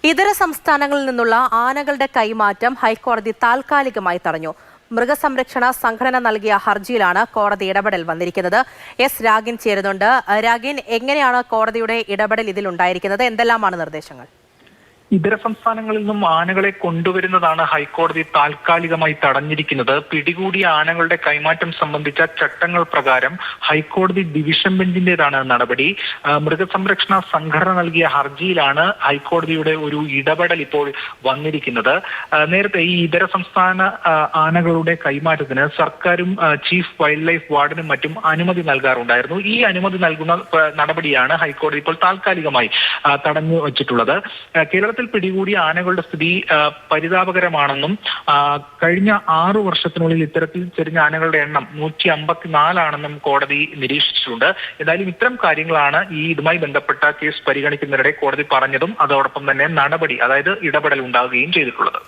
ഇതര സംസ്ഥാനങ്ങളിൽ നിന്നുള്ള ആനകളുടെ കൈമാറ്റം ഹൈക്കോടതി താൽക്കാലികമായി തടഞ്ഞു. മൃഗസംരക്ഷണ സംഘടന നൽകിയ ഹർജിയിലാണ് കോടതി ഇടപെടൽ വന്നിരിക്കുന്നത്. എസ് രാഗിൻ ചേരുന്നുണ്ട്. രാഗിൻ, എങ്ങനെയാണ് കോടതിയുടെ ഇടപെടൽ ഇതിലുണ്ടായിരിക്കുന്നത്? എന്തെല്ലാമാണ് നിർദ്ദേശങ്ങൾ? ഇതര സംസ്ഥാനങ്ങളിൽ നിന്നും ആനകളെ കൊണ്ടുവരുന്നതാണ് ഹൈക്കോടതി താൽക്കാലികമായി തടഞ്ഞിരിക്കുന്നത്. പിടികൂടിയ ആനകളുടെ കൈമാറ്റം സംബന്ധിച്ച ചട്ടങ്ങൾ പ്രകാരം ഹൈക്കോടതി ഡിവിഷൻ ബെഞ്ചിന്റേതാണ് നടപടി. മൃഗസംരക്ഷണ സംഘടന നൽകിയ ഹർജിയിലാണ് ഹൈക്കോടതിയുടെ ഒരു ഇടപെടൽ ഇപ്പോൾ വന്നിരിക്കുന്നത്. നേരത്തെ ഈ ഇതര സംസ്ഥാന ആനകളുടെ കൈമാറ്റത്തിന് സർക്കാരും ചീഫ് വൈൽഡ് ലൈഫ് വാർഡനും മറ്റും അനുമതി നൽകാറുണ്ടായിരുന്നു. ഈ അനുമതി നൽകുന്ന നടപടിയാണ് ഹൈക്കോടതി ഇപ്പോൾ താൽക്കാലികമായി തടഞ്ഞു വച്ചിട്ടുള്ളത്. കേരളത്തിൽ പിടികൂടിയ ആനകളുടെ സ്ഥിതി പരിതാപകരമാണെന്നും കഴിഞ്ഞ 6 വർഷത്തിനുള്ളിൽ ഇത്തരത്തിൽ ചെരിഞ്ഞ ആനകളുടെ എണ്ണം 154 കോടതി നിരീക്ഷിച്ചിട്ടുണ്ട്. എന്തായാലും ഇത്തരം കാര്യങ്ങളാണ് ഇതുമായി ബന്ധപ്പെട്ട കേസ് പരിഗണിക്കുന്നതിനിടെ കോടതി പറഞ്ഞതും അതോടൊപ്പം തന്നെ നടപടി, അതായത് ഇടപെടൽ ഉണ്ടാവുകയും ചെയ്തിട്ടുള്ളത്.